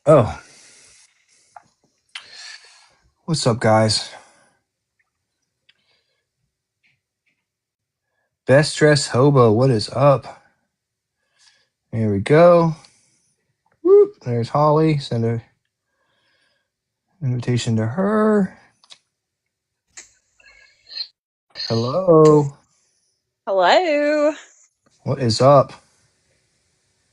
Oh, what's up, guys? Best dressed hobo, what is up? Here we go. Whoop, there's Holly. Send an invitation to her. Hello. Hello. What is up?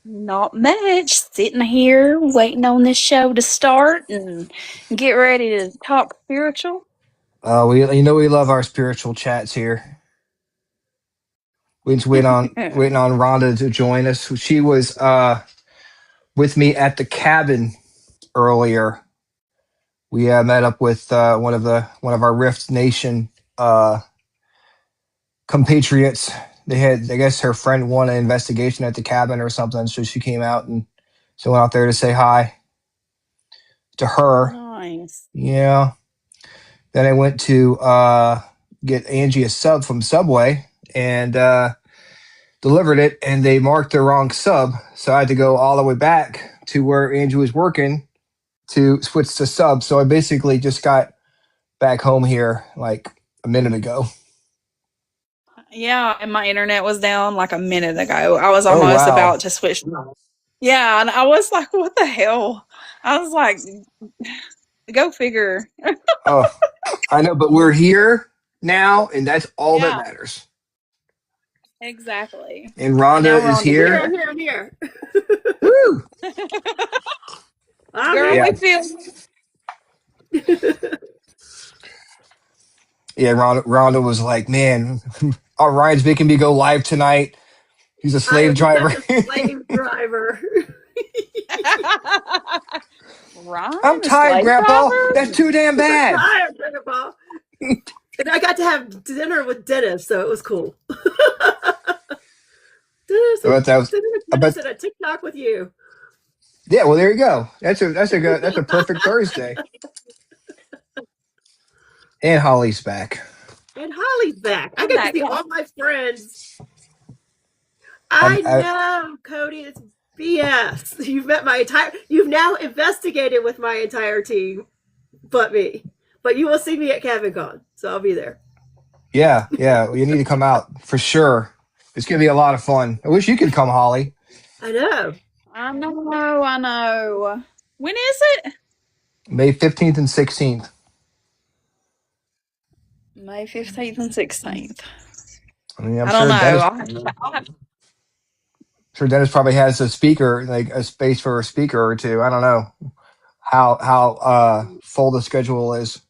Not much. Sitting here waiting on this show to start and get ready to talk spiritual. We love our spiritual chats here. We just waiting on Rhonda to join us. She was with me at the cabin earlier. We met up with one of our Rift Nation uh, compatriots. They had, I guess, her friend won an investigation at the cabin or something, so she came out and so went out there to say hi to her. Nice. Yeah. Then I went to get Angie a sub from Subway and delivered it, and they marked the wrong sub, so I had to go all the way back to where Angie was working to switch to sub. So I basically just got back home here like a minute ago. Yeah, and my internet was down like a minute ago. I was Oh almost wow. about to switch. Yeah, and I was like, what the hell? I was like, go figure. Oh, I know, but we're here now, and that's all that Yeah, matters. exactly. And And now Rhonda we're is on here. I'm here. Woo! I'm Girl, Yeah, we feel here. yeah. Rhonda was like, "Man, our Ryan's making me go live tonight. He's a I slave am driver." such a slave driver. I'm Ryan, a tired, slave Grandpa. driver? That's too damn I'm bad. tired, Grandpa. And I got to have dinner with Dennis, so it was cool. I bet that was. I Dennis bet. and a TikTok with you. Yeah. Well, there you go. That's a perfect Thursday. And Holly's back. And Holly's back. I I'm get to back. see all my friends. I'm. I know, Cody, it's BS. You've now investigated with my entire team, but me. But you will see me at CavinCon, so I'll be there. Yeah. Yeah. You need to come out for sure. It's gonna be a lot of fun. I wish you could come, Holly. I know. I know, I know. When is it? May 15th and 16th. May 15th and 16th. I mean, I'm I don't sure know. Dennis. I'll have Sure, Dennis probably has a speaker, like a space for a speaker or two. I don't know how full the schedule is.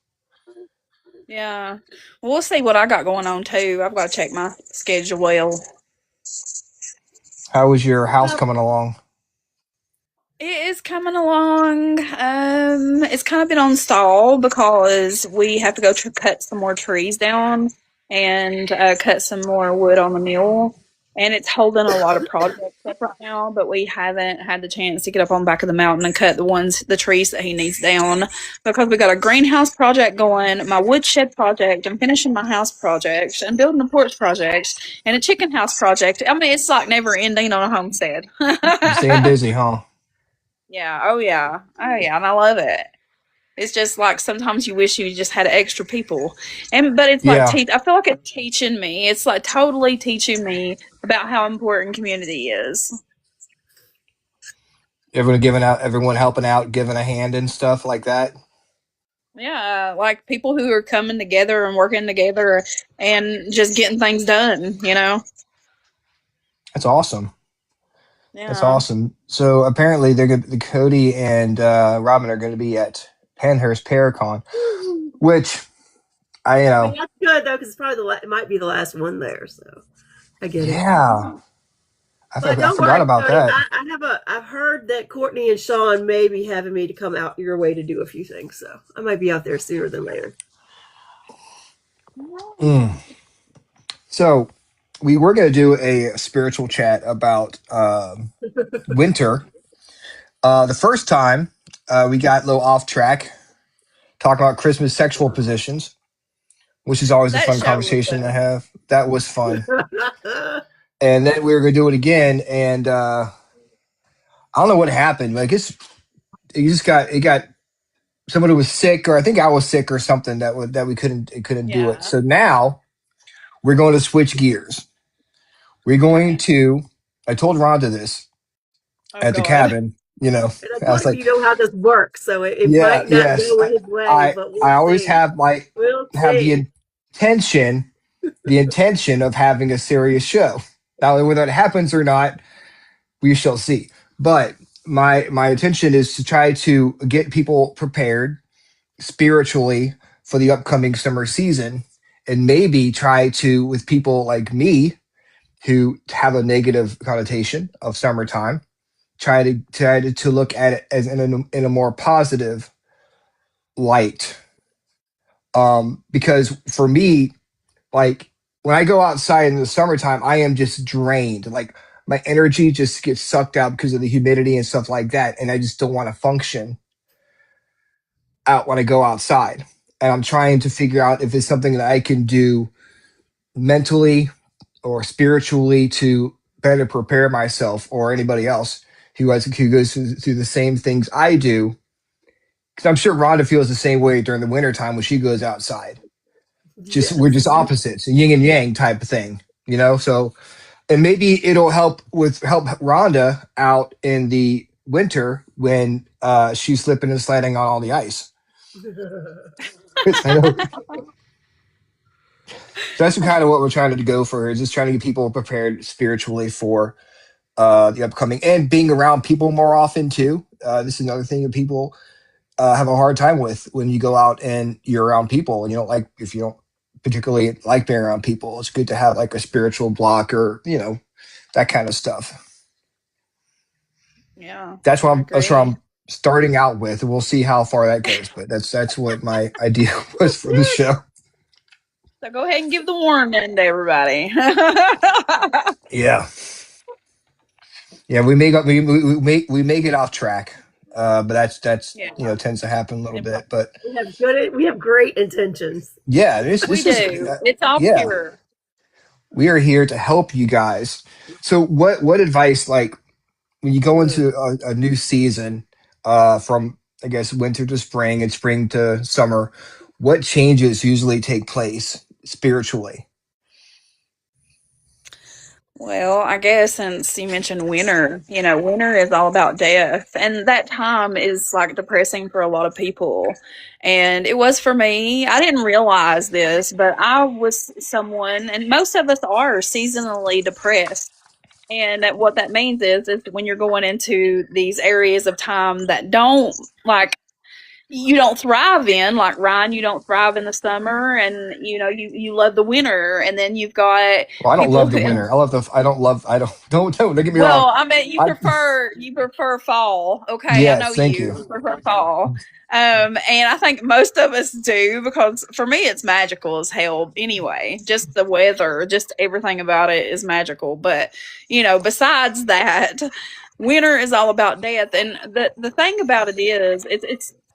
yeah. We'll see what I got going on too. I've got to check my schedule well. How is your house Well, coming along? It is coming along. It's kind of been on stall because we have to go cut some more trees down and cut some more wood on the mill. And it's holding a lot of projects up right now, but we haven't had the chance to get up on the back of the mountain and cut the trees that he needs down because we got a greenhouse project going, my woodshed project, and finishing my house project, and building a porch project, and a chicken house project. I mean, it's like never ending on a homestead. You're staying busy, huh? Yeah. Oh yeah. Oh yeah. And I love it. It's just like sometimes you wish you just had extra people, but it's like Yeah. I feel like it's teaching me. It's like totally teaching me about how important community is. Everyone helping out, giving a hand and stuff like that. Yeah, like people who are coming together and working together and just getting things done. That's awesome. That's Yeah. awesome. So apparently, Cody and Robin are going to be at Penhurst Paracon, which I mean, that's good though, because it's probably it might be the last one there, so I get it. yeah, But I don't forgot worry, about Cody. that. I've heard that Courtney and Sean may be having me to come out your way to do a few things, so I might be out there sooner than later. Mm. So we were going to do a spiritual chat about winter. The first time we got a little off track, talking about Christmas sexual positions, which is always a That fun show was conversation to have. That was fun. I And then we were going to do it again, and I don't know what happened. Like it got someone who was sick, or I think I was sick or something that we couldn't do it. Yeah. So now we're going to switch gears. We're going Okay. to. I told Rhonda this Oh at the God. cabin. You know, And I I told was him like, you know how this works, so it yeah, might not yes. go his way, I but I we'll always see. have like We'll have see. intention the intention of having a serious show. Now, whether that happens or not, we shall see. But my intention is to try to get people prepared spiritually for the upcoming summer season, and maybe try to, with people like me who have a negative connotation of summertime, try to look at it as in a more positive light. Because for me, like when I go outside in the summertime, I am just drained. Like my energy just gets sucked out because of the humidity and stuff like that, and I just don't want to function out when I go outside. And I'm trying to figure out if it's something that I can do mentally or spiritually to better prepare myself or anybody else who goes through the same things I do. Because I'm sure Rhonda feels the same way during the wintertime when she goes outside. Just we're Yes. just opposites, a yin and yang type of thing, you know. So and maybe it'll help Rhonda out in the winter when she's slipping and sliding on all the ice. I know. So that's kind of what we're trying to go for, is just trying to get people prepared spiritually for the upcoming, and being around people more often too. This is another thing that people have a hard time with when you go out and you're around people and you don't like, if you don't particularly like being around people, it's good to have like a spiritual block, or that kind of stuff. Yeah, That's what I I'm agree. starting out with. We'll see how far that goes, but that's what my idea was for the show. So go ahead and give the warning to everybody. Yeah, yeah. We may get off track, but that's Yeah, tends to happen a little it bit. But We have great intentions. yeah, this we this is do. It's all yeah. pure. We are here to help you guys. So what advice, like when you go into a new season, from I guess winter to spring and spring to summer, what changes usually take place spiritually? Well, I guess since you mentioned winter, winter is all about death. And that time is like depressing for a lot of people. And it was for me. I didn't realize this, but I was someone, and most of us are seasonally depressed. And what that means is when you're going into these areas of time that don't like you don't thrive in, like Ryan, you don't thrive in the summer, and you love the winter, and then you've got Well, I don't people love the who, winter. I don't get me wrong. well, I mean, you I prefer fall. Okay, I know Yes, thank you. you. You prefer fall. And I think most of us do, because for me it's magical as hell anyway. Just the weather, just everything about it is magical. But besides that, winter is all about death. And the thing about it is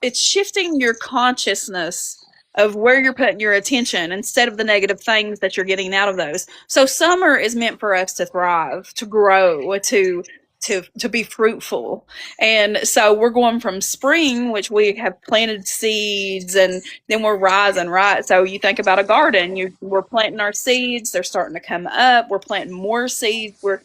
it's shifting your consciousness of where you're putting your attention instead of the negative things that you're getting out of those. So summer is meant for us to thrive, to grow, to be fruitful. And so we're going from spring, which we have planted seeds, and then we're rising, right? So you think about a garden, we're planting our seeds, they're starting to come up, we're planting more seeds, we're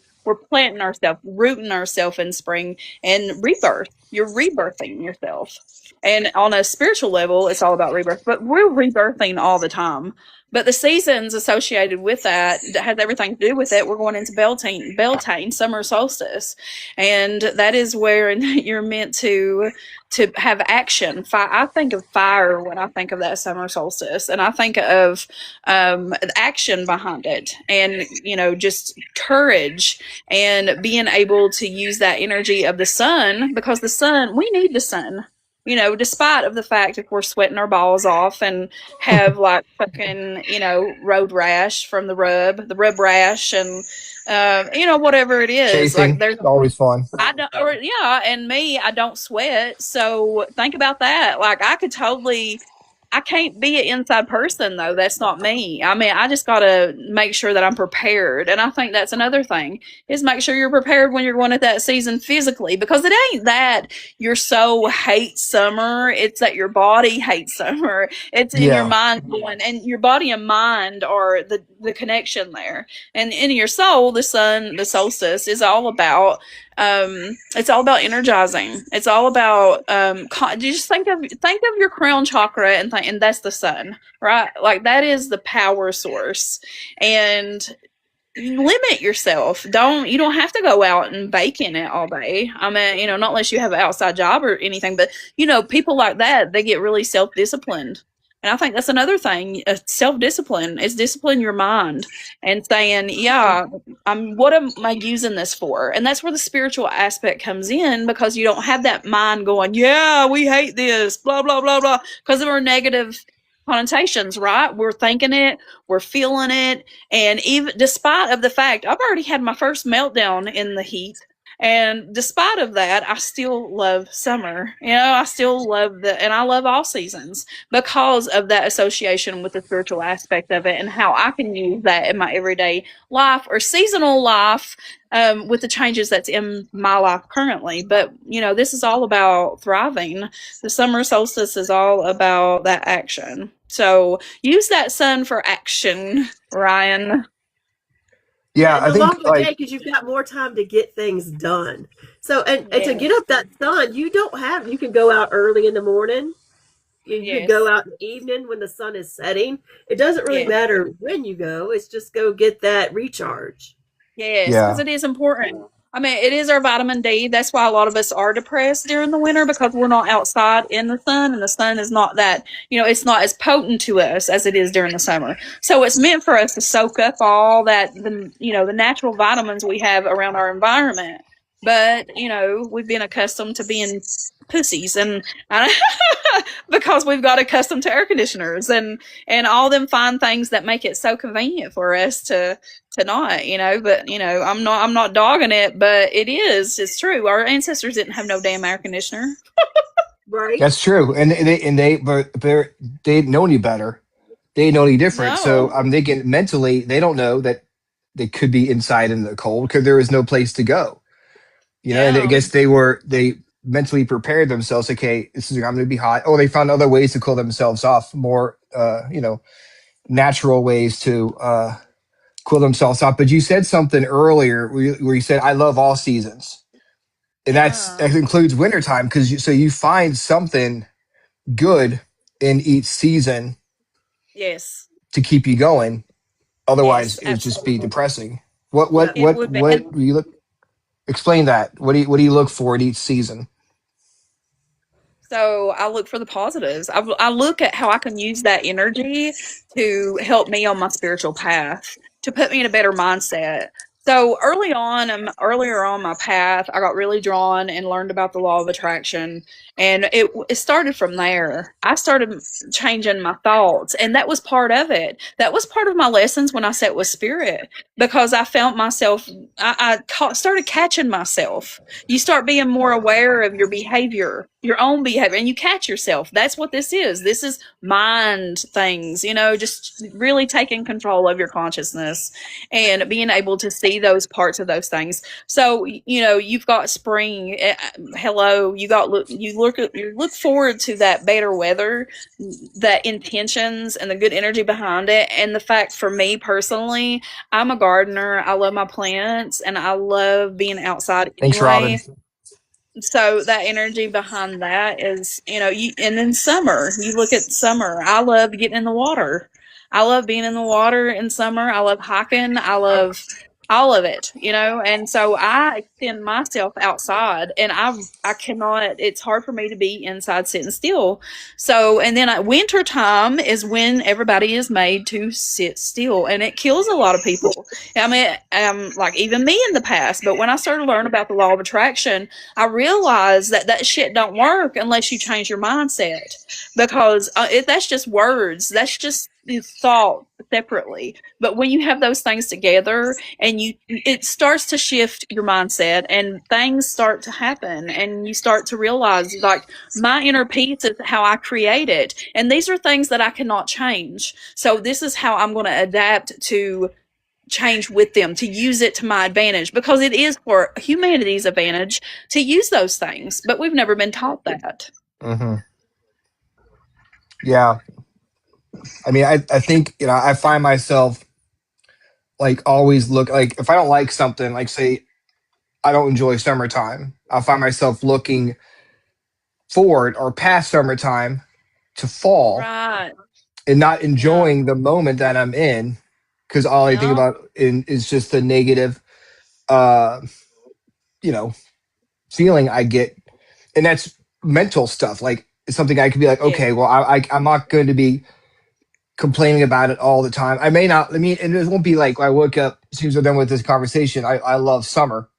planting ourselves, rooting ourselves in spring, and rebirth. You're rebirthing yourself. And on a spiritual level, it's all about rebirth. But we're rebirthing all the time. But the seasons associated with that has everything to do with it. We're going into Beltane, summer solstice, and that is where you're meant to have action. I think of fire when I think of that summer solstice, and I think of action behind it, and just courage, and being able to use that energy of the sun, because the sun, we need the sun. Despite of the fact if we're sweating our balls off and have like fucking, road rash from the rub rash, and whatever it is, like Chafing, there's always fun. I don't, or yeah, and me, I don't sweat. So think about that. Like I could totally I can't be an inside person though. That's not me. I mean, I just got to make sure that I'm prepared. And I think that's another thing is make sure you're prepared when you're going at that season physically, because it ain't that your soul hates summer. It's that your body hates summer. It's in your Yeah. mind going, and your body and mind are the connection there. And in your soul, the sun, the solstice is all about it's all about energizing. It's all about you just think of your crown chakra and think, and that's the sun, right? Like that is the power source. And limit yourself. You don't have to go out and bake in it all day. I mean, not unless you have an outside job or anything, but people like that, they get really self-disciplined. And I think that's another thing, self-discipline is discipline your mind and saying, yeah, what am I using this for? And that's where the spiritual aspect comes in, because you don't have that mind going, yeah, we hate this, blah, blah, blah, blah, because of our negative connotations, right? We're thinking it, we're feeling it, and even despite of the fact I've already had my first meltdown in the heat, and despite of that, I still love summer. I still love and I love all seasons because of that association with the spiritual aspect of it and how I can use that in my everyday life or seasonal life, with the changes that's in my life currently. But this is all about thriving. The summer solstice is all about that action. So use that sun for action, Ryan. Yeah, And I the think longer day, because you've got more time to get things done. So, and to get up that sun, you can go out early in the morning. You could go out in the evening when the sun is setting. It doesn't really matter when you go. It's just go get that recharge. Yes, because yeah. it is important. I mean, it is our vitamin D. That's why a lot of us are depressed during the winter, because we're not outside in the sun, and the sun is not that, it's not as potent to us as it is during the summer. So it's meant for us to soak up all that, the natural vitamins we have around our environment. But, we've been accustomed to being pussies, and because we've got accustomed to air conditioners and all them fine things that make it so convenient for us to not, but I'm not dogging it, but it's true. Our ancestors didn't have no damn air conditioner. Right. That's true. But they didn't know any better. They didn't know any different. So No. I'm thinking mentally, they don't know that they could be inside in the cold because there was no place to go. And I Yeah. guess they mentally prepared themselves. Okay, this is I'm going to be hot. Oh, they found other ways to cool themselves off, more natural ways to cool themselves off. But you said something earlier where you said, "I love all seasons," and that Yeah. includes wintertime because you find something good in each season Yes. to keep you going. Otherwise, Yes, it would just be absolutely. depressing. What what Yep. It what would be. what do you look? Explain that. What do you look for in each season? So I look for the positives. I look at how I can use that energy to help me on my spiritual path, to put me in a better mindset. So earlier on my path, I got really drawn and learned about the law of attraction, and it started from there. I started changing my thoughts, and that was part of it. That was part of my lessons when I sat with spirit, because I found myself. Started catching myself. You start being more aware of your behavior, your own behavior, and you catch yourself. That's what this is. This is mind things, just really taking control of your consciousness and being able to see those parts of those things. So, you've got spring. Hello, you look forward to that better weather, that intentions and the good energy behind it. And the fact, for me personally, I'm a gardener. I love my plants and I love being outside Thanks, Robin. anyway. So that energy behind that is, and then summer, you look at summer. I love getting in the water. I love being in the water in summer. I love hiking. I love all of it, and so I extend myself outside, and I cannot, it's hard for me to be inside sitting still. So, and then winter time is when everybody is made to sit still, and it kills a lot of people. I mean, like even me in the past, but when I started to learn about the law of attraction, I realized that shit don't work unless you change your mindset, because that's just words. That's just thought separately. But when you have those things together and it starts to shift your mindset and things start to happen and you start to realize like my inner peace is how I create it. And these are things that I cannot change. So this is how I'm going to adapt to change with them, to use it to my advantage, because it is for humanity's advantage to use those things, but we've never been taught that. Mm-hmm. Yeah. I mean, I think, I find myself like always look like if I don't like something, like say I don't enjoy summertime, I'll find myself looking forward or past summertime to fall Right. and not Yeah. enjoying the moment that I'm in because all I think Yeah. about is just the negative, uh, you know, feeling I get, and that's mental stuff. Like it's something I could be like, Yeah. okay, well, I'm not going to be complaining about it all the time. I may not. I mean, and it won't be like I woke up as soon as we're done with this conversation. I love summer,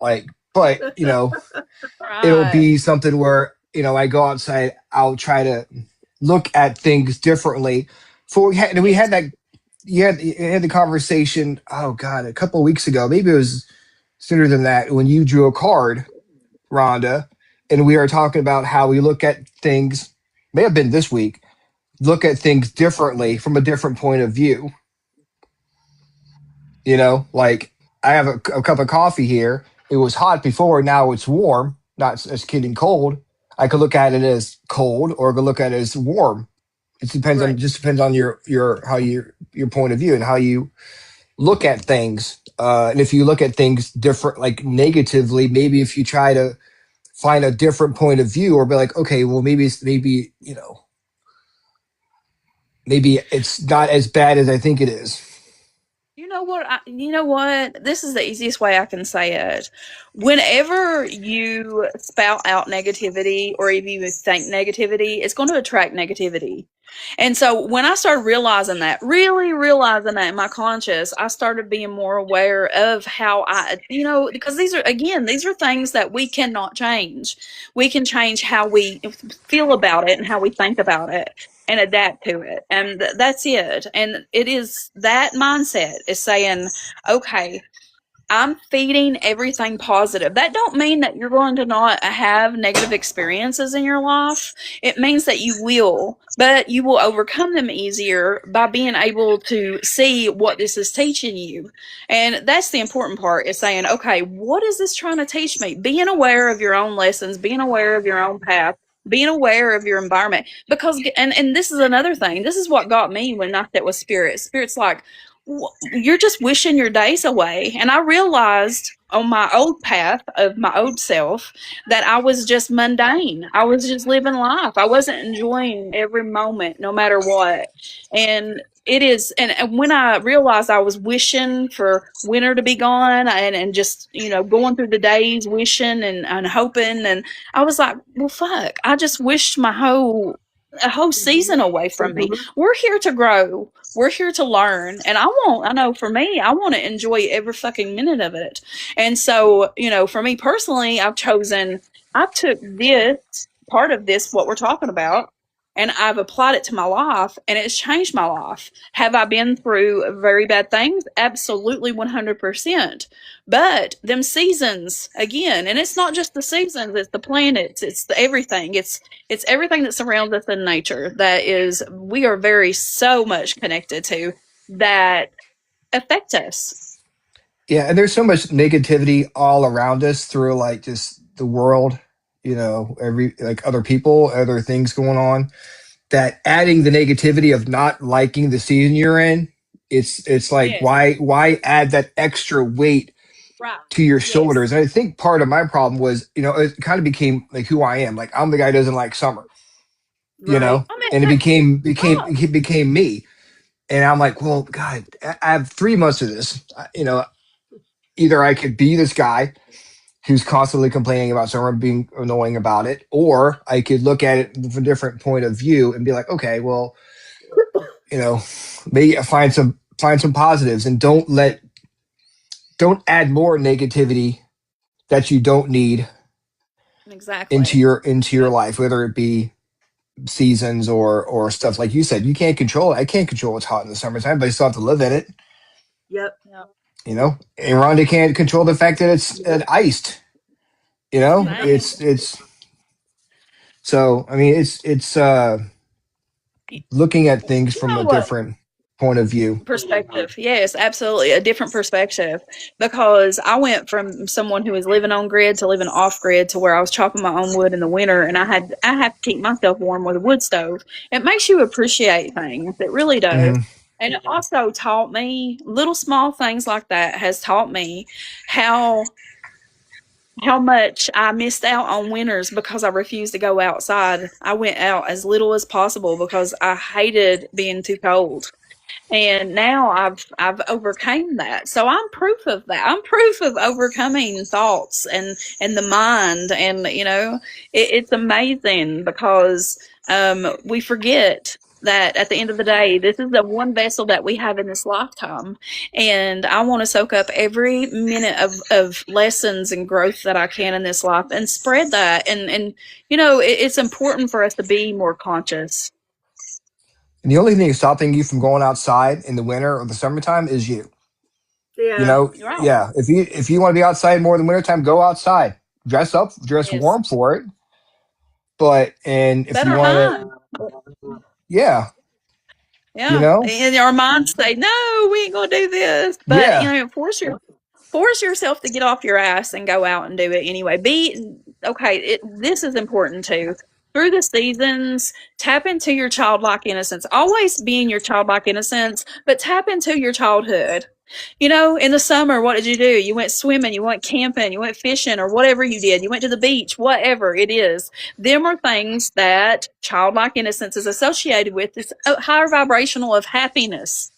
like, but it'll Right. be something where I go outside. I'll try to look at things differently. For we Yes. had that. You had the conversation. Oh God, a couple of weeks ago. Maybe it was sooner than that when you drew a card, Rhonda, and we are talking about how we look at things. May have been this week. Look at things differently from a different point of view. Like I have a cup of coffee here. It was hot before. Now it's warm. Not as kidding cold. I could look at it as cold, or I could look at it as warm. It depends on Right. just depends on your point of view and how you look at things. And if you look at things different, like negatively, maybe if you try to find a different point of view, or be like, okay, well, maybe it's not as bad as I think it is. You know what? This is the easiest way I can say it. Whenever you spout out negativity or if you think negativity, it's going to attract negativity. And so when I started realizing that, really realizing that in my conscious, I started being more aware of how because these are things that we cannot change. We can change how we feel about it and how we think about it and adapt to it. And that's it. And it is that mindset is saying, okay, I'm feeding everything positive. That don't mean that you're going to not have negative experiences in your life. It means that you will, but you will overcome them easier by being able to see what this is teaching you. And that's the important part is saying, okay, what is this trying to teach me? Being aware of your own lessons, being aware of your own path, being aware of your environment. Because, and this is another thing. This is what got me when I sat with Spirit. Spirit's like, you're just wishing your days away. And I realized on my old path of my old self that I was just mundane. I was just living life. I wasn't enjoying every moment, no matter what. And it is, and when I realized I was wishing for winter to be gone and just, going through the days wishing and hoping, and I was like, well, fuck, I just wished a whole season away from me. We're here to grow. We're here to learn. And I know for me, I want to enjoy every fucking minute of it. And so, for me personally, I took this part of this, what we're talking about, and I've applied it to my life and it's changed my life. Have I been through very bad things? Absolutely 100%. But them seasons again, and it's not just the seasons, it's the planets, it's everything. It's everything that surrounds us in nature we are very so much connected to that affect us. Yeah, and there's so much negativity all around us through like just the world, every like other people, other things going on. That adding the negativity of not liking the season you're in, it's like Yes. why add that extra weight Right. to your Yes. shoulders? And I think part of my problem was, it kind of became like who I am. Like I'm the guy who doesn't like summer, Right. I mean, and it oh, became me. And I'm like, well, God, I have 3 months of this. Either I could be this guy who's constantly complaining about someone being annoying about it, or I could look at it from a different point of view and be like, okay, well, you know, maybe find some positives and don't add more negativity that you don't need into exactly. your life, whether it be seasons or stuff like you said. You can't control it. I can't control what's hot in the summertime, but I still have to live in it. Yep. You know, and Rhonda can't control the fact that it's Yep. iced. You know, Right. it's so. I mean, it's looking at things You from know a what? different point of view. Perspective. Yes, absolutely. A different perspective. Because I went from someone who was living on grid to living off grid to where I was chopping my own wood in the winter and I have to keep myself warm with a wood stove. It makes you appreciate things. It really does. Hmm. And it also taught me little small things like that has taught me how much I missed out on winters because I refused to go outside. I went out as little as possible because I hated being too cold. And now I've overcame that. So I'm proof of that. I'm proof of overcoming thoughts and the mind. And it's amazing because we forget that at the end of the day, this is the one vessel that we have in this lifetime. And I want to soak up every minute of lessons and growth that I can in this life and spread that. And it's important for us to be more conscious. And the only thing stopping you from going outside in the winter or the summertime is you. You Yeah. know, You're right. yeah. If you want to be outside more in the wintertime, go outside. Dress up, dress Yes. warm for it. But and if Set you our want to, mind. yeah, you Yeah, know, and our minds say, "No, we ain't gonna do this." But yeah. force yourself to get off your ass and go out and do it anyway. Be okay. This is important too. Through the seasons, tap into your childlike innocence. Always be in your childlike innocence, but tap into your childhood. In the summer, what did you do? You went swimming, you went camping, you went fishing, or whatever you did. You went to the beach, whatever it is. Them are things that childlike innocence is associated with. This higher vibrational of happiness,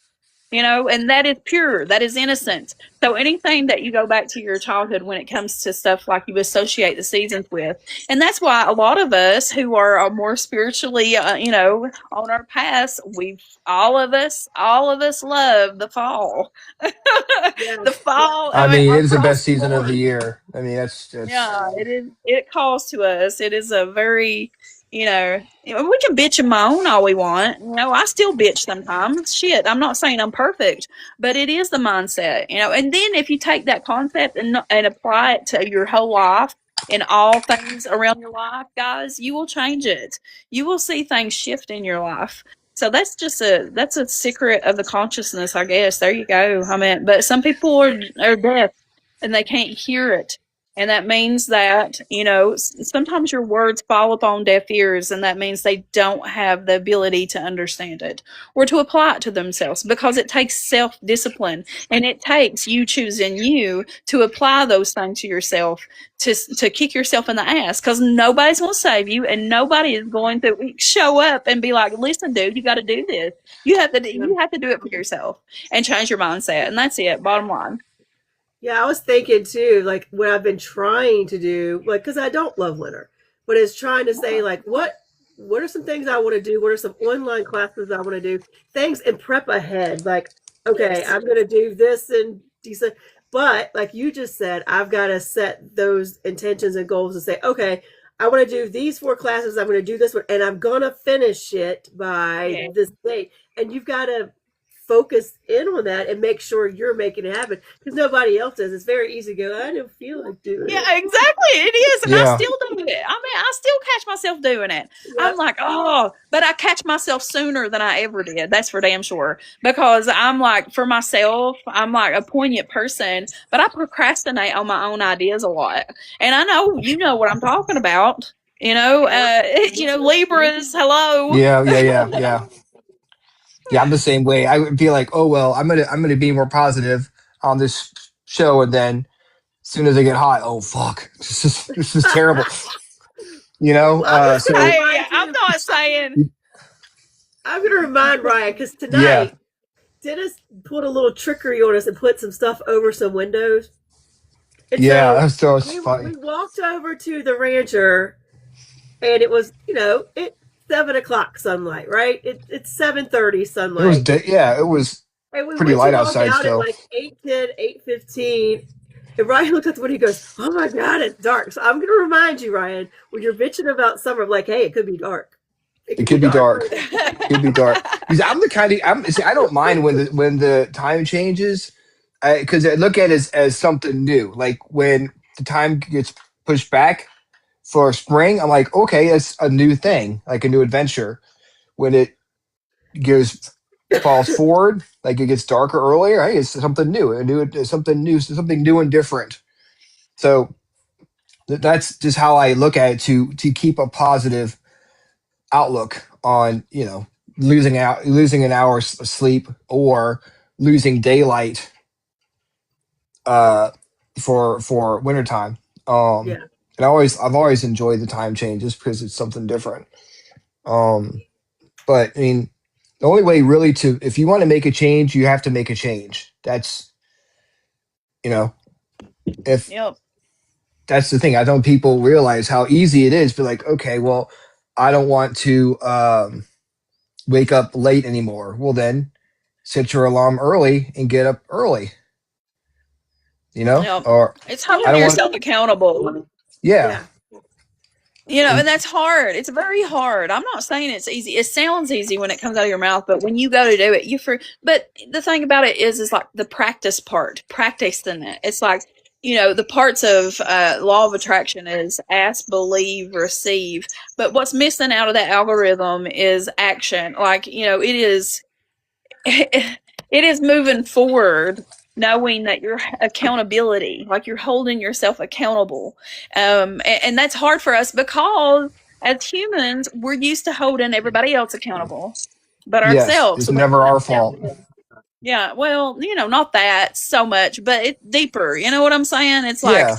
and that is pure, that is innocent. So anything that you go back to your childhood when it comes to stuff like you associate the seasons with, and that's why a lot of us who are more spiritually, on our paths, all of us love the fall. The Yes. fall, I I mean, mean, it is the across best the season of the board. year. I mean, that's Yeah, it is. It calls to us. It is a very, we can bitch and moan all we want. I still bitch sometimes. Shit, I'm not saying I'm perfect, but it is the mindset. And then if you take that concept and apply it to your whole life and all things around your life, guys, you will change it. You will see things shift in your life. So that's a secret of the consciousness, I guess. There you go. I mean, but some people are deaf and they can't hear it, and that means that, sometimes your words fall upon deaf ears, and that means they don't have the ability to understand it or to apply it to themselves because it takes self discipline and it takes you choosing you to apply those things to yourself to kick yourself in the ass because nobody's going to save you and nobody is going to show up and be like, listen, dude, you got to do this. You have to do it for yourself and change your mindset. And that's it. Bottom line. Yeah, I was thinking too, like what I've been trying to do, like because I don't love winter, but it's trying to say like what are some things I want to do? What are some online classes I want to do? Things and prep ahead. Like, okay, Yes. I'm gonna do this in December, but like you just said, I've got to set those intentions and goals and say, okay, I want to do these 4 classes. I'm going to do this one, and I'm gonna finish it by Yeah. this date. And you've got to focus in on that and make sure you're making it happen because nobody else does. It's very easy to go, I don't feel like doing Yeah, it. exactly. It is. And I yeah. still do it. I mean, I still catch myself doing it. I'm Yep. like, oh, but I catch myself sooner than I ever did. That's for damn sure. Because I'm like, for myself, I'm like a poignant person, but I procrastinate on my own ideas a lot. And I know, you know what I'm talking about. Yep. Libras, hello. Yeah. Yeah, I'm the same way. I would be like, oh well, I'm gonna be more positive on this show, and then as soon as I get hot, oh fuck, this is terrible. You know, Well, I'm just going to so Hey, remind I'm you, not saying, I'm going to remind Ryan because yeah, tonight Dennis pulled a little trickery on us and put some stuff over some windows. And yeah, so that's so it's we funny. walked over to the rancher and it was, it 7 o'clock sunlight, right? It's 7:30 It was sunlight. yeah, it was And we pretty went to light walk outside out at still. like 8:10, 8:15. And Ryan looked at the window. He goes, oh my God, it's dark. So I'm going to remind you, Ryan, when you're bitching about summer, I'm like, hey, it could be dark. It could be dark. It could be dark. Because I'm the kind of see, I don't mind when the time changes, because I look at it as something new. Like when the time gets pushed back for spring, I'm like, okay, it's a new thing, like a new adventure. When it goes falls forward, like it gets darker earlier, hey, it's something new, something new and different. So that's just how I look at it to keep a positive outlook on losing an hour's sleep or losing daylight uh for wintertime. Yeah. And I've always enjoyed the time change just because it's something different. um but I mean, the only way really to, if you want to make a change, you have to make a change. That's, you know, if Yep. that's the thing. I don't people realize how easy it is. Be like, okay, well, I don't want to wake up late anymore. Well, then set your alarm early and get up early. Yep. Or It's I holding don't want. yourself accountable. Yeah, And and that's hard. It's very hard. I'm not saying it's easy. It sounds easy when it comes out of your mouth, but when you go to do it, but the thing about it is like the practice part, practicing it. It's like, the parts of law of attraction is ask, believe, receive. But what's missing out of that algorithm is action. Like, it is, it is moving forward, knowing that your accountability, like you're holding yourself accountable. And that's hard for us because as humans, we're used to holding everybody else accountable, but yes, ourselves. it's never our fault. Yeah, well, not that so much, but it's deeper. You know what I'm saying? It's like Yeah,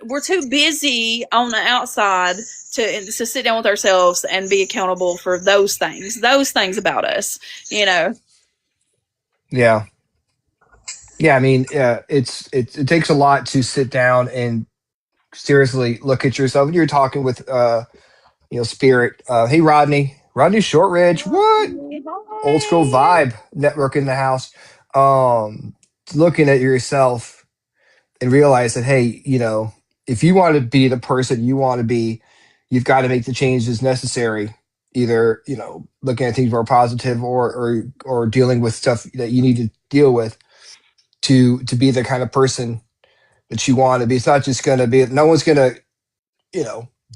we're too busy on the outside to sit down with ourselves and be accountable for those things about us. You know. yeah, yeah. I mean, it takes a lot to sit down and seriously look at yourself. You're talking with Spirit. Hey, Rodney Shortridge. What? Old school vibe network in the house. Um, looking at yourself and realize that, hey, if you want to be the person you want to be, you've got to make the changes necessary. Either looking at things more positive, or dealing with stuff that you need to deal with to be the kind of person that you want to be. It's not just going to be. No one's going to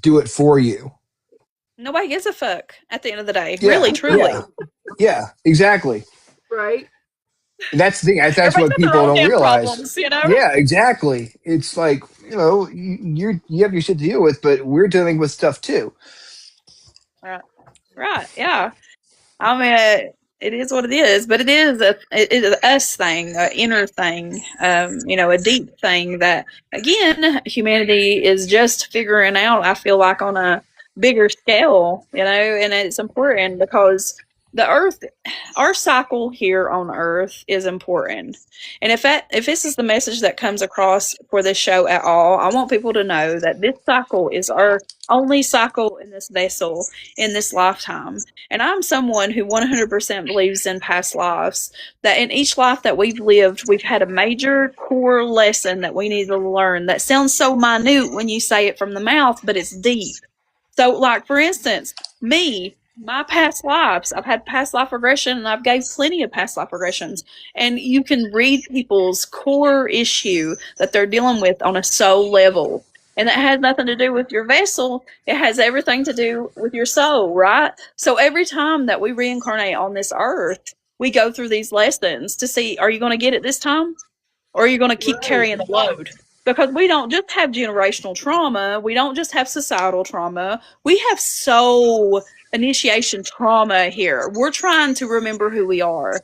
do it for you. Nobody gives a fuck at the end of the day. Yeah, Really, truly. yeah, exactly. Right. And that's the thing. That's Everybody's what got their people own don't damn realize. problems, you know? Yeah, exactly. It's like you have your shit to deal with, but we're dealing with stuff too. Right, yeah. I mean, it is what it is, but it is a us thing, an inner thing, a deep thing that again humanity is just figuring out. I feel like on a bigger scale, and it's important because the Earth, our cycle here on Earth is important. And if this is the message that comes across for this show at all, I want people to know that this cycle is our only cycle in this vessel in this lifetime. And I'm someone who 100% believes in past lives, that in each life that we've lived, we've had a major core lesson that we need to learn that sounds so minute when you say it from the mouth, but it's deep. So, like, for instance, my past lives, I've had past life regression and I've gave plenty of past life regressions. And you can read people's core issue that they're dealing with on a soul level. And that has nothing to do with your vessel. It has everything to do with your soul, right? So every time that we reincarnate on this earth, we go through these lessons to see, are you going to get it this time? Or are you going to keep carrying the load? Because we don't just have generational trauma. We don't just have societal trauma. We have soul initiation trauma here. We're trying to remember who we are.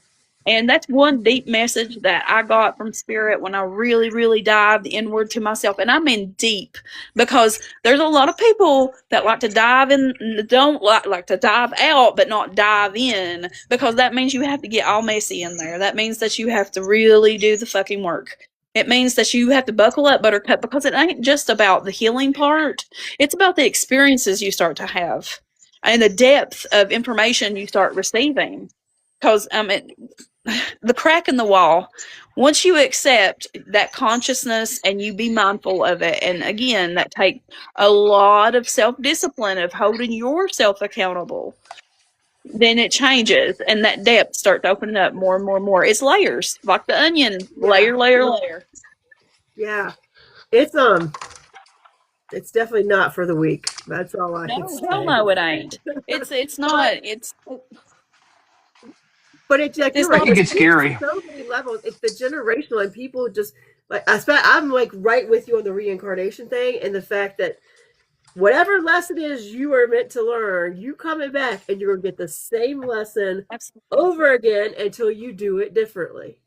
And that's one deep message that I got from Spirit when I really, really dived inward to myself. And I mean deep, because there's a lot of people that like to dive in, don't like to dive out, but not dive in, because that means you have to get all messy in there. That means that you have to really do the fucking work. It means that you have to buckle up, Buttercup, because it ain't just about the healing part. It's about the experiences you start to have and the depth of information you start receiving. Because the crack in the wall, Once you accept that consciousness and you be mindful of it, and again, that takes a lot of self-discipline of holding yourself accountable, then it changes and that depth starts opening up more and more and more. It's layers, like the onion, Yeah. layer. Yeah. It's definitely not for the weak. That's all I can No, hell say. no, it ain't. It's not. But it's like It's you're right. not. It It gets speaks to scary. so many levels. It's the generational, and people just like I'm like right with you on the reincarnation thing, and the fact that whatever lesson is you are meant to learn, you coming back and you're gonna get the same lesson Absolutely. over again until you do it differently.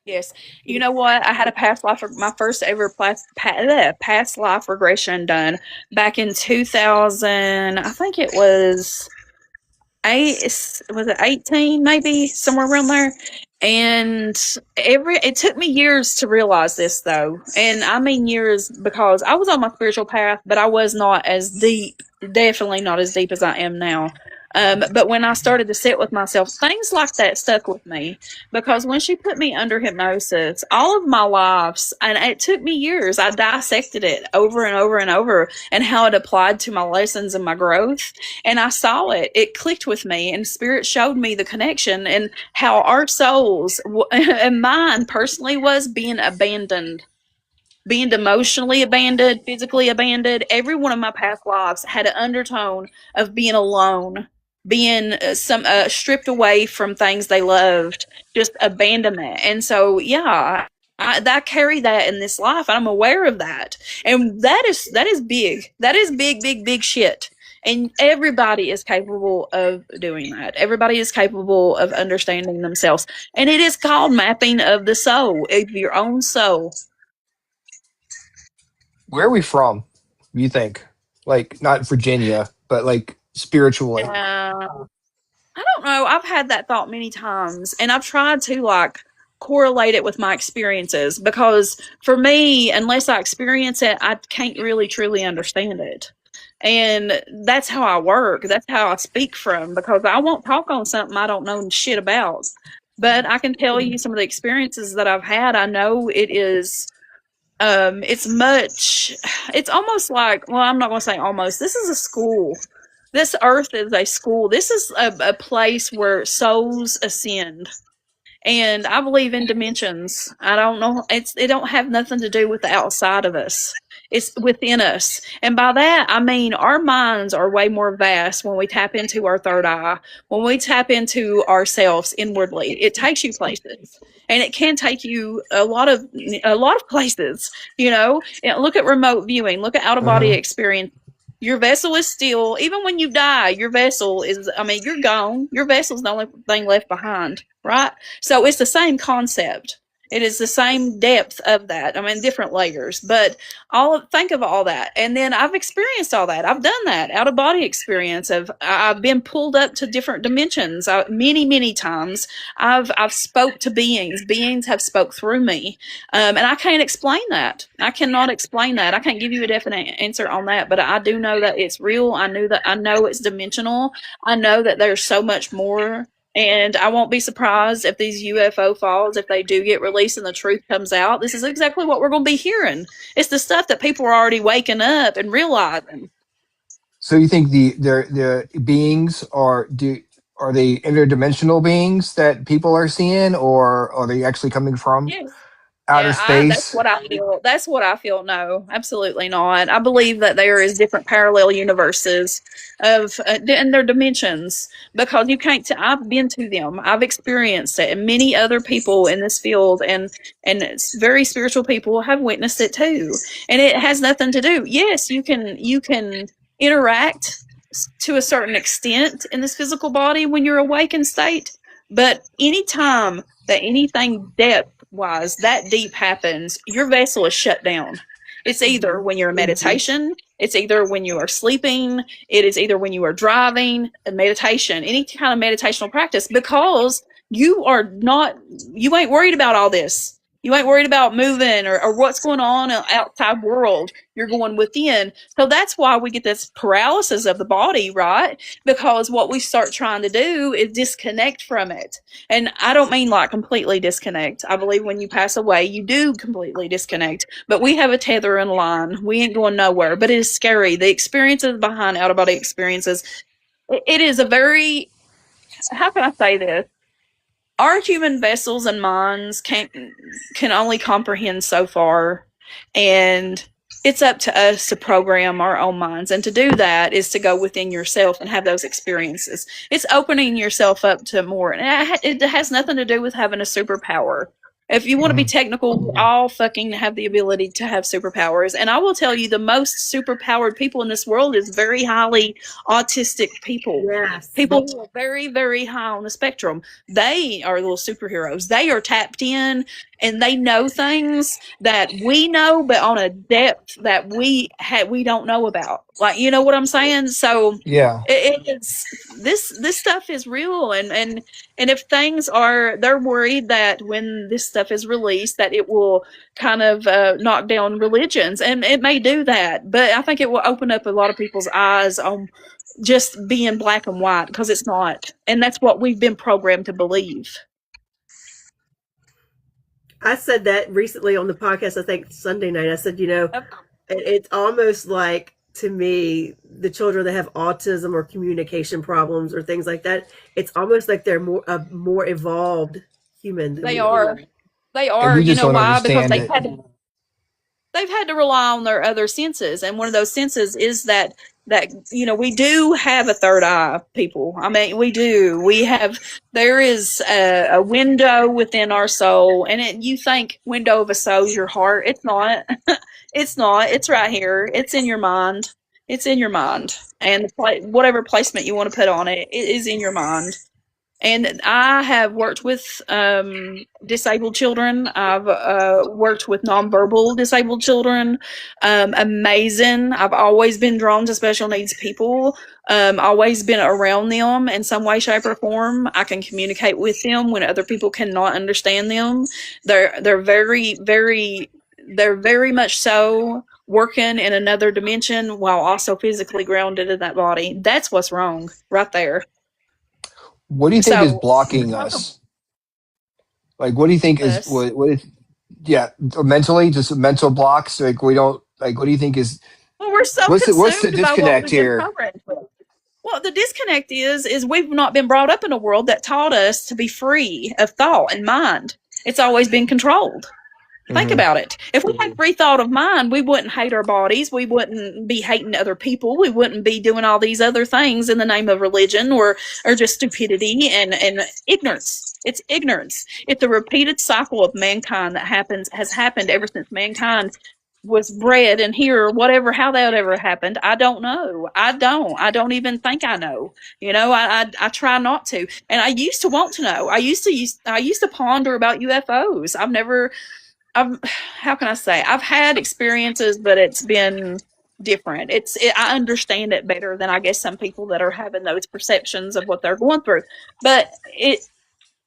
Yes. You know what? I had a past life, my first ever past life regression done back in 2000. I think it was was it 18, maybe somewhere around there. And it took me years to realize this, though, and I mean years, because I was on my spiritual path, but I was not as deep, definitely not as deep as I am now. But when I started to sit with myself, things like that stuck with me, because when she put me under hypnosis, all of my lives, and it took me years, I dissected it over and over and over, and how it applied to my lessons and my growth. And I saw it. It clicked with me, and Spirit showed me the connection and how our souls and mine personally was being abandoned, being emotionally abandoned, physically abandoned. Every one of my past lives had an undertone of being alone, being stripped away from things they loved, just abandonment. And so, yeah, I carry that in this life. I'm aware of that, and that is big. That is big, big, big shit. And everybody is capable of doing that. Everybody is capable of understanding themselves, and it is called mapping of the soul, of your own soul. Where are we from? You think? Like not Virginia, but like spiritually. I don't know. I've had that thought many times, and I've tried to like correlate it with my experiences, because for me, unless I experience it, I can't really truly understand it. And that's how I work. That's how I speak from, because I won't talk on something I don't know shit about. But I can tell you some of the experiences that I've had. I know it is it's almost like, well, I'm not going to say almost, this is a school. This earth is a school. This is a place where souls ascend, and I believe in dimensions. I don't know, it don't have nothing to do with the outside of us. It's within us. And by that I mean our minds are way more vast when we tap into our third eye, when we tap into ourselves inwardly. It takes you places, and it can take you a lot of places, look at remote viewing, look at out of body Hmm. experience. Your vessel is still, even when you die, your vessel is, I mean, you're gone. Your vessel's the only thing left behind, right? So it's the same concept. It is the same depth of that. I mean, different layers, but think of all that. And then I've experienced all that. I've done that out of body experience. I've been pulled up to different dimensions many times. I've spoke to beings. Beings have spoke through me, and I can't explain that. I cannot explain that. I can't give you a definite answer on that. But I do know that it's real. I know it's dimensional. I know that there's so much more, and I won't be surprised if these UFO falls, if they do get released and the truth comes out. This is exactly what we're going to be hearing. It's the stuff that people are already waking up and realizing. So you think the beings are they interdimensional beings that people are seeing, or are they actually coming from Yes. outer Yeah, that's space? what I feel. That's what I feel. No, absolutely not. I believe that there is different parallel universes of and their dimensions, because you can't. I've been to them. I've experienced it, and many other people in this field and it's very spiritual people have witnessed it too. And it has nothing to do. Yes, you can interact to a certain extent in this physical body when you're awakened state, but anytime that anything depth wise that deep happens, your vessel is shut down. It's either when you're in meditation, it's either when you are sleeping, it is either when you are driving, a meditation, any kind of meditational practice, because you ain't worried about all this. You ain't worried about moving or what's going on in the outside world. You're going within. So that's why we get this paralysis of the body, right? Because what we start trying to do is disconnect from it. And I don't mean like completely disconnect. I believe when you pass away, you do completely disconnect. But we have a tether and a line. We ain't going nowhere. But it is scary. The experiences behind out of body experiences, it is a very, how can I say this? Our human vessels and minds can only comprehend so far, and it's up to us to program our own minds. And to do that is to go within yourself and have those experiences. It's opening yourself up to more, and it has nothing to do with having a superpower. If you want to be technical, we all fucking have the ability to have superpowers. And I will tell you, the most superpowered people in this world is very highly autistic people. Yes. People who are very, very high on the spectrum. They are little superheroes. They are tapped in and they know things that we know, but on a depth that we don't know about. Like, you know what I'm saying? So Yeah. it's this stuff is real, and if things are, they're worried that when this stuff is released that it will kind of knock down religions, and it may do that, but I think it will open up a lot of people's eyes on just being black and white, because it's not, and that's what we've been programmed to believe. I said that recently on the podcast, I think Sunday night. I said, it's almost like, to me, the children that have autism or communication problems or things like that, it's almost like they're more evolved human than they are. They are. You know why? Because they've had to rely on their other senses, and one of those senses is that we do have a third eye, people. I mean, we do. There is a window within our soul, and you think window of a soul is your heart. It's not. It's not. It's right here. It's in your mind. It's in your mind, and whatever placement you want to put on it, it is in your mind. And I have worked with disabled children. I've worked with nonverbal disabled children. Amazing. I've always been drawn to special needs people. Always been around them in some way, shape, or form. I can communicate with them when other people cannot understand them. They're very, very, they're very much so working in another dimension while also physically grounded in that body. That's what's wrong right there. What do you think is blocking us? Like, what do you think is what is, mentally, just mental blocks? Like, we don't, like, what do you think is, well, we're so what's the disconnect here? Well, the disconnect is we've not been brought up in a world that taught us to be free of thought and mind. It's always been controlled. Think about it. If we had free thought of mind, we wouldn't hate our bodies. We wouldn't be hating other people. We wouldn't be doing all these other things in the name of religion or just stupidity and ignorance. It's ignorance. It's a repeated cycle of mankind that has happened ever since mankind was bred in here, or whatever, how that ever happened. I don't know. I don't even think I know. I try not to. And I used to want to know. I used to ponder about UFOs. How can I say? I've had experiences, but it's been different. I understand it better than I guess some people that are having those perceptions of what they're going through. But it's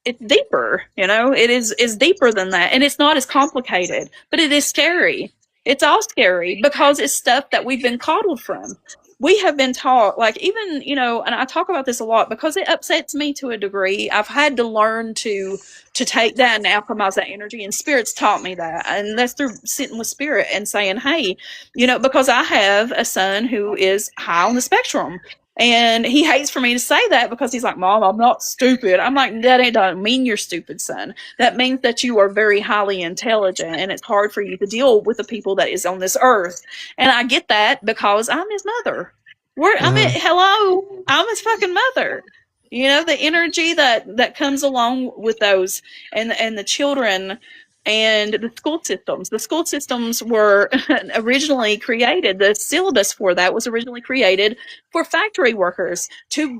deeper, it is deeper than that. And it's not as complicated, but it is scary. It's all scary because it's stuff that we've been coddled from. We have been taught, like, even, and I talk about this a lot because it upsets me to a degree. I've had to learn to take that and alchemize that energy, and Spirit's taught me that. And that's through sitting with Spirit and saying, hey, because I have a son who is high on the spectrum. And he hates for me to say that because he's like, Mom, I'm not stupid. I'm like, that doesn't mean you're stupid, son. That means that you are very highly intelligent, and it's hard for you to deal with the people that is on this earth. And I get that because I'm his mother. Hello, I'm his fucking mother. The energy that comes along with those and the children. And the school systems. The school systems were originally created. The syllabus for that was originally created for factory workers to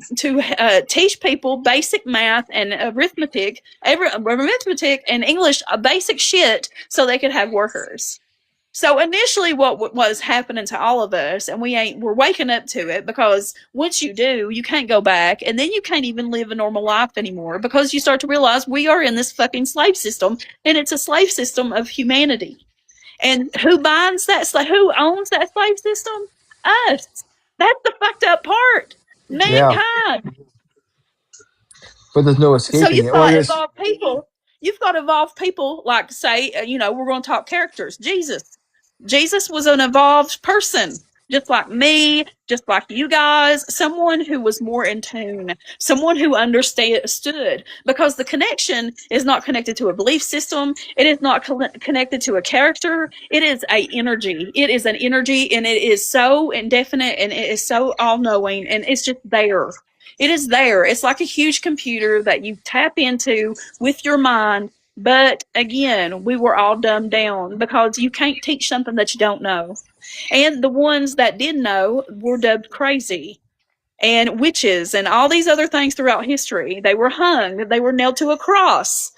teach people basic math and arithmetic and English, basic shit, so they could have workers. So initially, what was happening to all of us, and we're waking up to it, because once you do, you can't go back, and then you can't even live a normal life anymore, because you start to realize we are in this fucking slave system, and it's a slave system of humanity. And who binds that? Who owns that slave system? Us. That's the fucked up part. Yeah, Mankind. but there's no So escaping it. Or I guess, you've got evolved people, like, say, we're going to talk characters. Jesus was an evolved person, just like me, just like you guys, someone who was more in tune, someone who understood, because the connection is not connected to a belief system. It is not connected to a character. It is a energy. It is an energy, and it is so indefinite, and it is so all-knowing, and it's just there. It is there. It's like a huge computer that you tap into with your mind. But again, we were all dumbed down, because you can't teach something that you don't know. And the ones that did know were dubbed crazy and witches and all these other things throughout history. They were hung, they were nailed to a cross.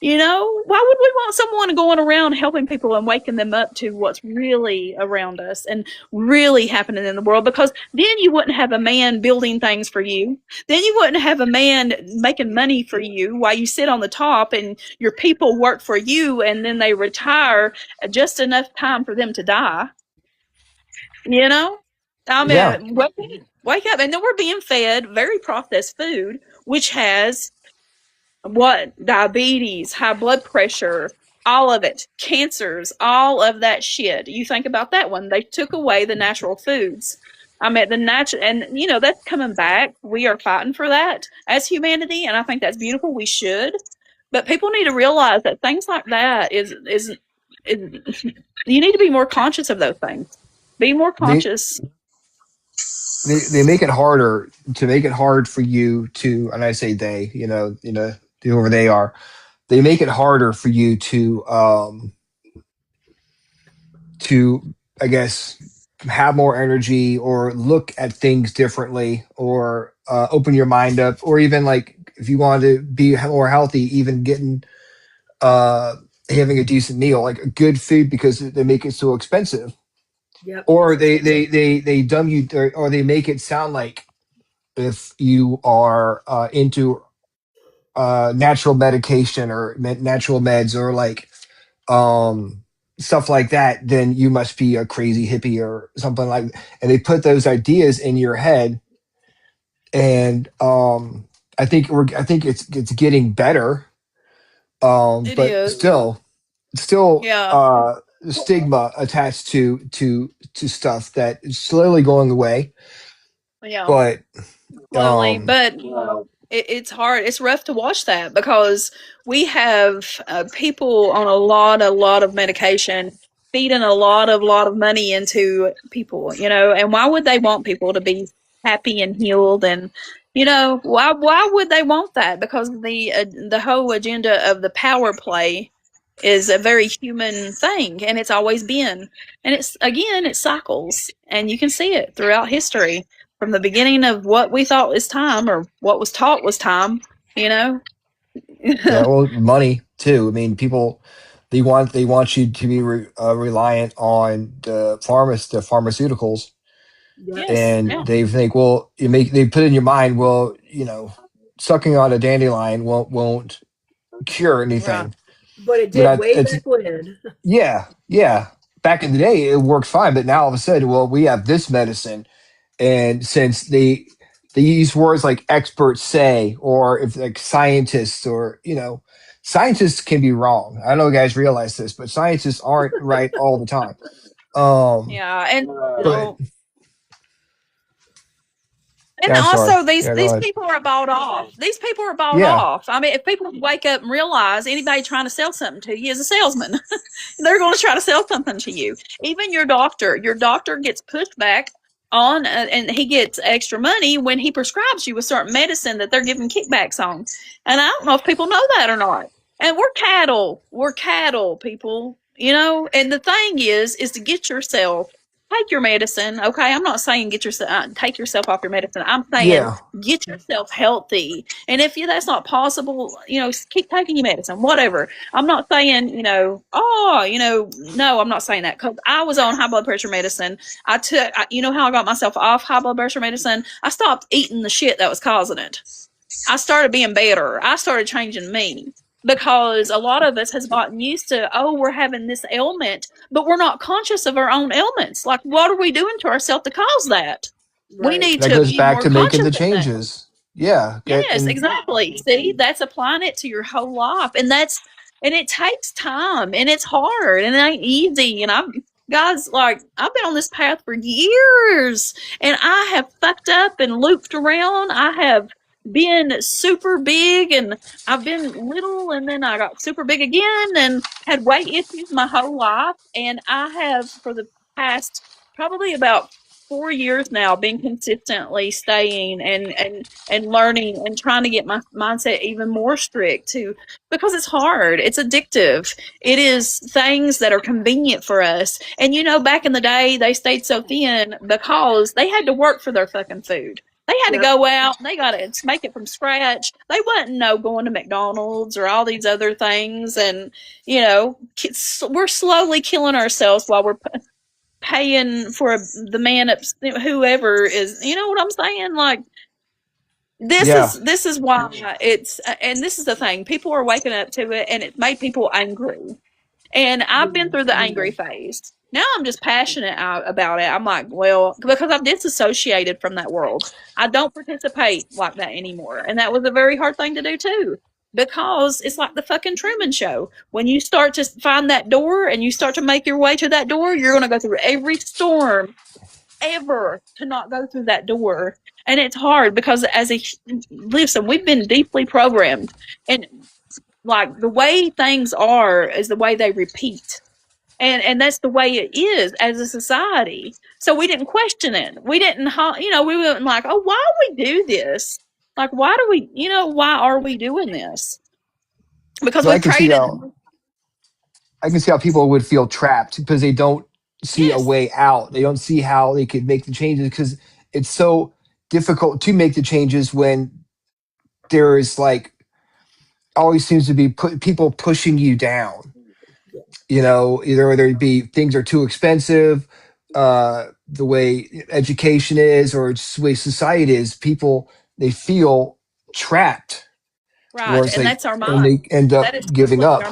Why would we want someone going around helping people and waking them up to what's really around us and really happening in the world? Because then you wouldn't have a man building things for you. Then you wouldn't have a man making money for you while you sit on the top and your people work for you, and then they retire just enough time for them to die. You know? I yeah, mean, wake up. And then we're being fed very processed food, which has diabetes, high blood pressure, all of it, cancers, all of that shit. You think about that one. They took away the natural foods. I mean, the natural, and that's coming back. We are fighting for that as humanity, and I think that's beautiful. We should, but people need to realize that things like that is you need to be more conscious of those things. Be more they conscious. they make it harder to make it hard for you to, and I say they, whoever they are, they make it harder for you to, I guess, have more energy or look at things differently, or open your mind up, or even like if you want to be more healthy, even getting uh having a decent meal, like a good food, because they make it so expensive. Yep, Or it's they dumb you, or they make it sound like if you are into natural medication or natural meds, or like um stuff like that, then you must be a crazy hippie or something like. And they put those ideas in your head. And I think it's getting better, It but is. still Yeah. stigma attached to stuff that is slowly going away. Yeah. But Slowly, um but it's hard. It's rough to watch that, because we have people on a lot of medication, feeding a lot of money into people. And why would they want people to be happy and healed? And why would they want that? Because the whole agenda of the power play is a very human thing, and it's always been. And it cycles, and you can see it throughout history, from the beginning of what we thought was time, or what was taught was time, you know? yeah, well, money too. I mean, people, they want you to be reliant on the pharmaceuticals. Yes. Yes, And yeah, they think, well, they put in your mind, well, sucking on a dandelion won't cure right. anything. But it But did way it's back when. yeah, yeah. Back in the day, it worked fine, but now all of a sudden, well, we have this medicine. And since they use words like experts say, or if like scientists, or scientists can be wrong. I don't know you guys realize this, but scientists aren't right all the time. Um, Yeah, and but and yeah, I'm sorry. also, these Yeah, go these ahead. people are bought off. These people are bought Yeah, off. I mean, if people wake up and realize anybody trying to sell something to you is a salesman, they're going to try to sell something to you. Even your doctor gets pushed back on, and he gets extra money when he prescribes you a certain medicine that they're giving kickbacks on. And I don't know if people know that or not. And we're cattle, people. And the thing is to get yourself take your medicine. Okay, I'm not saying take yourself off your medicine. I'm saying Yeah. get yourself healthy. And if that's not possible, keep taking your medicine. Whatever. I'm not saying no. I'm not saying that because I was on high blood pressure medicine. How I got myself off high blood pressure medicine? I stopped eating the shit that was causing it. I started being better. I started changing me. Because a lot of us has gotten used to, we're having this ailment, but we're not conscious of our own ailments. Like, what are we doing to ourselves to cause that? Right. We need That to goes be back more to making conscious the of that. changes. Yeah. Yes, exactly. See, that's applying it to your whole life. And it takes time and it's hard and it ain't easy. And I've been on this path for years and I have fucked up and looped around. I have been super big and I've been little and then I got super big again and had weight issues my whole life. And I have, for the past probably about 4 years now, been consistently staying and learning and trying to get my mindset even more strict too, because it's hard. It's addictive. It is things that are convenient for us. And back in the day, they stayed so thin because they had to work for their fucking food. They had to go out. They got to make it from scratch. They wasn't going to McDonald's or all these other things. And, we're slowly killing ourselves while we're paying for the man up, whoever is, you know what I'm saying? Like, this is why it's, and this is the thing. People are waking up to it and it made people angry. And I've been through the angry phase. Now I'm just passionate about it. I'm like, well, because I've disassociated from that world. I don't participate like that anymore. And that was a very hard thing to do too. Because it's like the fucking Truman Show. When you start to find that door and you start to make your way to that door, you're going to go through every storm ever to not go through that door. And it's hard because listen, we've been deeply programmed. And like the way things are is the way they repeat. And that's the way it is as a society. So we didn't question it. We didn't, we weren't like, oh, why do we do this? Like, why are we doing this? Because we've traded. I can see how people would feel trapped because they don't see a way out. They don't see how they could make the changes because it's so difficult to make the changes when there is always seems to be people pushing you down. Either whether it be things are too expensive, the way education is, or just the way society is, people, they feel trapped. Right, and that's our mind. And they end up giving up.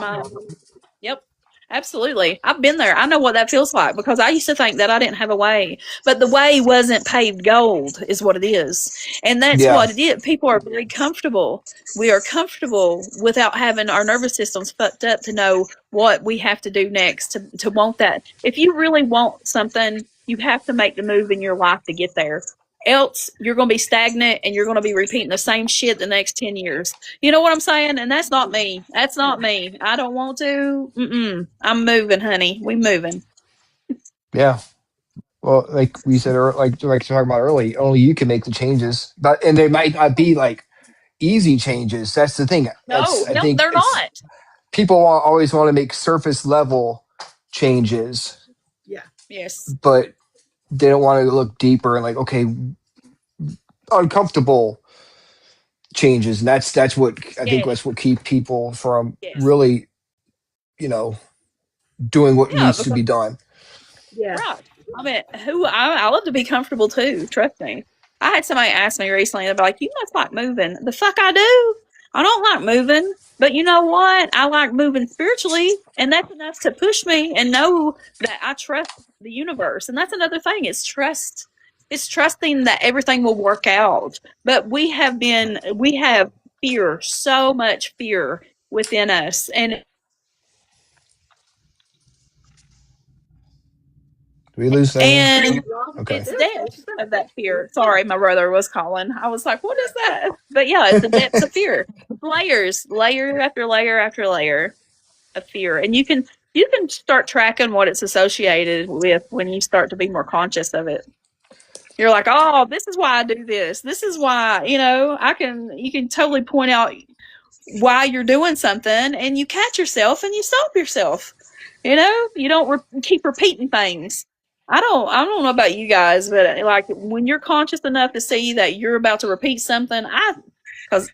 Yep. Absolutely. I've been there. I know what that feels like because I used to think that I didn't have a way, but the way wasn't paved gold is what it is. And that's what it is. People are very comfortable. We are comfortable without having our nervous systems fucked up to know what we have to do next to want that. If you really want something, you have to make the move in your life to get there. Else you're going to be stagnant and you're going to be repeating the same shit the next 10 years. You know what I'm saying? And that's not me. That's not me. I don't want to. I'm moving, honey. We moving. Yeah. Well, like we said, like talking about early, only you can make the changes, and they might not be easy changes. That's the thing. No, I think they're not. People always want to make surface level changes. Yeah. Yes. But they don't want to look deeper and okay, uncomfortable changes, and that's what I think that's what keep people from really, doing what needs to be done. Yeah. Right. I mean, I love to be comfortable too. Trust me. I had somebody ask me recently, they'd be like, "You must like moving." The fuck I do. I don't like moving, but you know what? I like moving spiritually, and that's enough to push me and know that I trust the universe. And that's another thing. It's trust. It's trusting that everything will work out. But we have fear, so much fear within us, and Did we lose that? And it's the depth of that fear. Sorry, my brother was calling. I was like, what is that? But yeah, it's the depth of fear. Layers, layer after layer after layer of fear. And you can start tracking what it's associated with when you start to be more conscious of it. You're like, oh, this is why I do this. This is why, you can totally point out why you're doing something and you catch yourself and you stop yourself. You don't keep repeating things. I don't know about you guys, but like when you're conscious enough to see that you're about to repeat something, because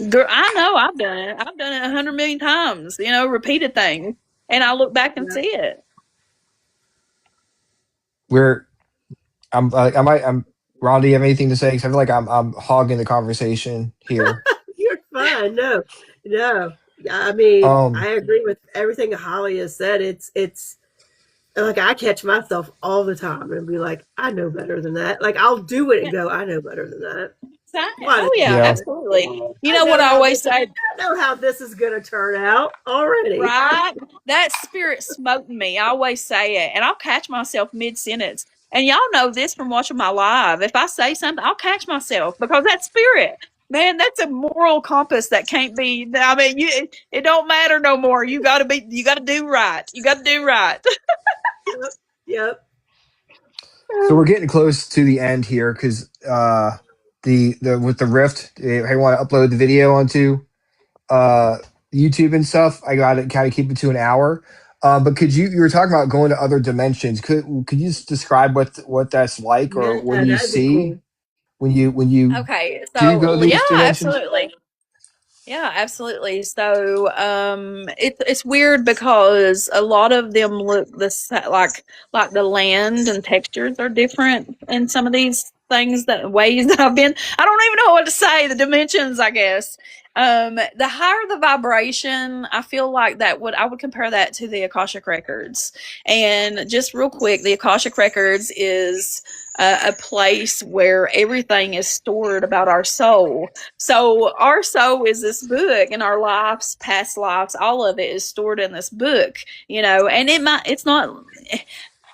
girl, I know I've done it. I've done it 100 million times. Repeated things, and I look back and Yeah. see it. We're I'm Ron, do you have anything to say? 'Cause I feel like I'm hogging the conversation here. You're fine. No, no. Yeah, I mean, Um, I agree with everything Holly has said. It's like I catch myself all the time and be like, I know better than that. Like I'll do it and Yeah. go, I know better than that. Why Oh yeah, yeah. absolutely. You I know what know I how always this say, I know how this is gonna turn out already. right? That spirit smote me. I always say it, and I'll catch myself mid sentence. And y'all know this from watching my live. If I say something, I'll catch myself because that spirit, man, that's a moral compass that can't be. I mean, it don't matter no more. You got to you got to do right. You got to do right. Yep. Yep. So we're getting close to the end here because the with the Rift, I want to upload the video onto uh YouTube and stuff. I got to kind of keep it to an hour. But could you were talking about going to other dimensions? Could you just describe what that's like or Yeah, what you that'd be see cool. when you Okay, do go to so yeah, these dimensions? absolutely. Yeah, absolutely. So, it's weird because a lot of them look like the land and textures are different in some of these things that ways that I've been. I don't even know what to say. The dimensions, I guess. The higher the vibration, I feel like I would compare that to the Akashic records. And just real quick, the Akashic records is a place where everything is stored about our soul. So our soul is this book, and our lives, past lives, all of it is stored in this book, and it's not,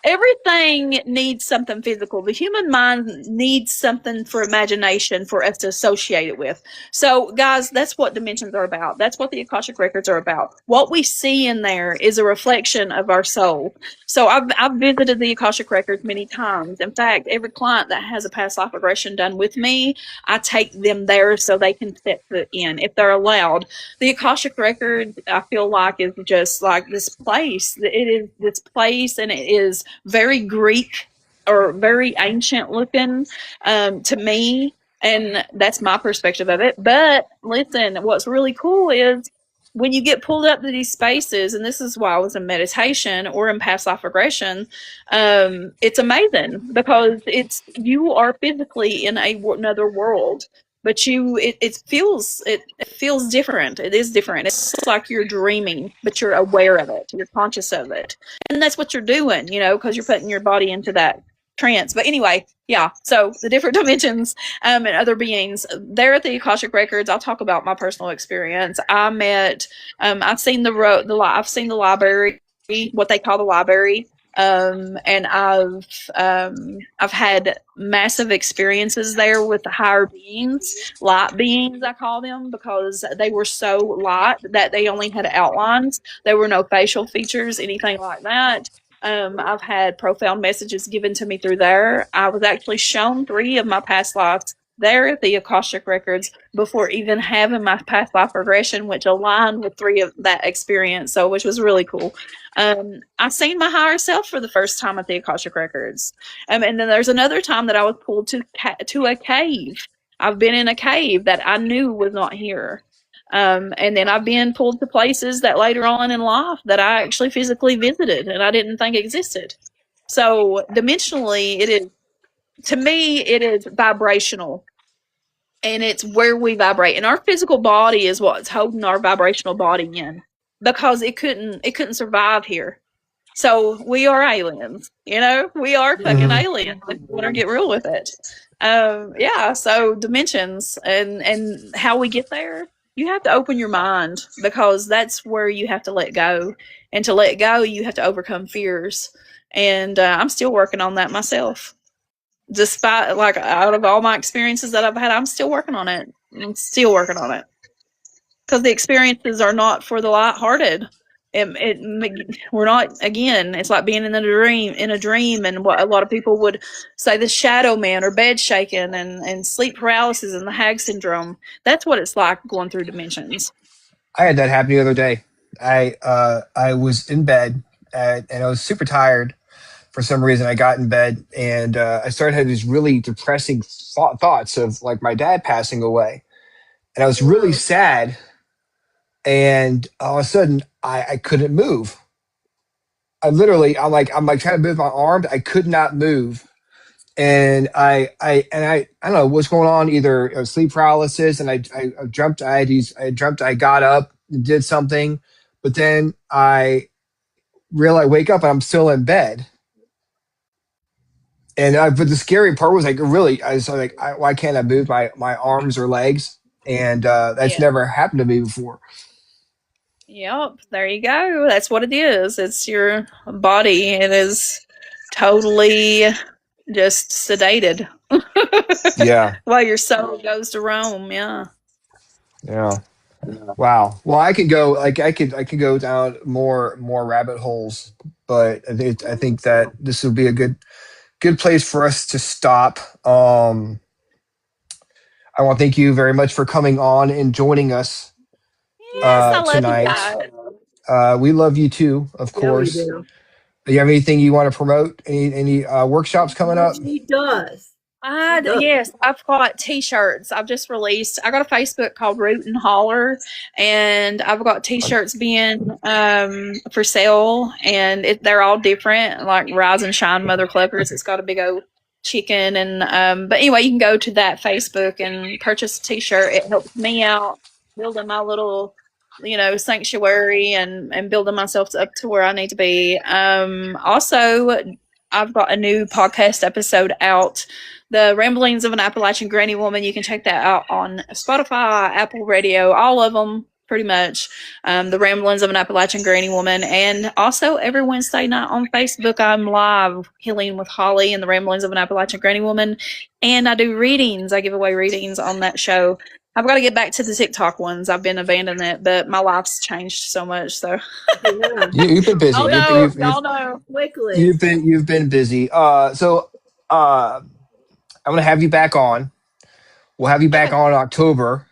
everything needs something physical. The human mind needs something for imagination for us to associate it with. So, guys, that's what dimensions are about. That's what the Akashic records are about. What we see in there is a reflection of our soul. So, I've visited the Akashic records many times. In fact, every client that has a past life regression done with me, I take them there so they can step foot in if they're allowed. The Akashic record, I feel like, is just like this place. It is this place, and it is very Greek or very ancient looking, to me, and that's my perspective of it. But listen, what's really cool is when you get pulled up to these spaces, and this is why I was in meditation or in past life regression, it's amazing because you are physically in another world, but it feels different. It is different. It's like you're dreaming, but you're aware of it. You're conscious of it, and that's what you're doing, because you're putting your body into that trance. But anyway, yeah. So the different dimensions, and other beings there at the Akashic records. I'll talk about my personal experience. I met. I've seen I've seen the library, what they call the library. And I've had massive experiences there with the higher beings, light beings, I call them, because they were so light that they only had outlines. There were no facial features, anything like that. I've had profound messages given to me through there. I was actually shown 3 of my past lives there at the Akashic records before even having my past life regression, which aligned with 3 of that experience. So, which was really cool. I seen my higher self for the first time at the Akashic records. And then there's another time that I was pulled to a cave. I've been in a cave that I knew was not here. And then I've been pulled to places that later on in life that I actually physically visited and I didn't think existed. So dimensionally, to me, it is vibrational, and it's where we vibrate. And our physical body is what's holding our vibrational body in, because it couldn't survive here. So we are aliens, we are fucking Hmm. aliens if you want to get real with it. Yeah, so dimensions and how we get there, you have to open your mind, because that's where you have to let go. And to let go, you have to overcome fears. And I'm still working on that myself. Despite, like, out of all my experiences that I've had, I'm still working on it. I'm still working on it. Because the experiences are not for the lighthearted. We're not, again, it's like being in a dream, and what a lot of people would say, the shadow man or bed shaking and sleep paralysis and the hag syndrome. That's what it's like going through dimensions. I had that happen the other day. I was in bed and I was super tired for some reason, I got in bed and I started having these really depressing thoughts of like my dad passing away, and I was really Wow. sad. And all of a sudden, I couldn't move. I'm like trying to move my arms. I could not move, and I don't know what's going on. Either sleep paralysis, and I dreamt I dreamt I got up and did something, but then I realize wake up and I'm still in bed. And but the scary part was like really I was like why can't I move my arms or legs? And that's Yeah. never happened to me before. Yep. There you go. That's what it is. It's your body. It is totally just sedated Yeah, while your soul goes to Rome. Yeah. yeah. Wow. Well, I could go like I could go down more rabbit holes, but I think that this would be a good place for us to stop. I want to thank you very much for coming on and joining us Yes, I love you tonight. guys. We love you too, of Yeah, we course. do. Do you have anything you want to promote? Any workshops coming Well, up? she does. She does. Yes, I've got t-shirts. I've just released. I got a Facebook called Root and Holler, and I've got t-shirts being for sale, and they're all different, like Rise and Shine Mother Cluckers. It's got a big old chicken, and but anyway, you can go to that Facebook and purchase a t-shirt. It helps me out building my little sanctuary and building myself up to where I need to be. Also, I've got a new podcast episode out, The Ramblings of an Appalachian Granny Woman. You can check that out on Spotify, Apple Radio, all of them pretty much. The Ramblings of an Appalachian Granny Woman. And also every Wednesday night on Facebook, I'm live Healing with Holly and The Ramblings of an Appalachian Granny Woman. And I do readings. I give away readings on that show. I've got to get back to the TikTok ones. I've been abandoning it, but my life's changed so much. So Yeah. You've been busy. y'all know, y'all know. Quickly. You've been busy. So I'm gonna have you back on. We'll have you back Okay. on in October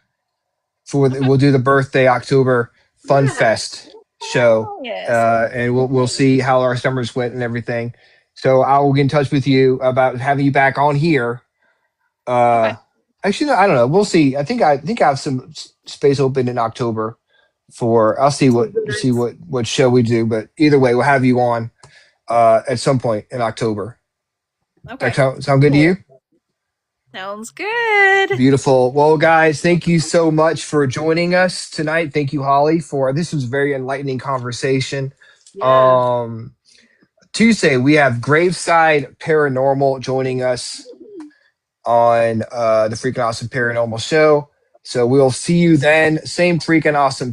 we'll do the birthday October Fun Yeah. Fest show, Oh, yes. and we'll see how our summers went and everything. So I will get in touch with you about having you back on here. Okay. Actually, no, I don't know. We'll see. I think I have some space open in October for. I'll see what show we do, but either way, we'll have you on at some point in October. Okay. That sound good to you? Sounds good. Beautiful. Well, guys, thank you so much for joining us tonight. Thank you, Holly, for this was a very enlightening conversation. Yeah. Tuesday, we have Graveside Paranormal joining us on the Freaking Awesome Paranormal Show. So we'll see you then. Same freaking awesome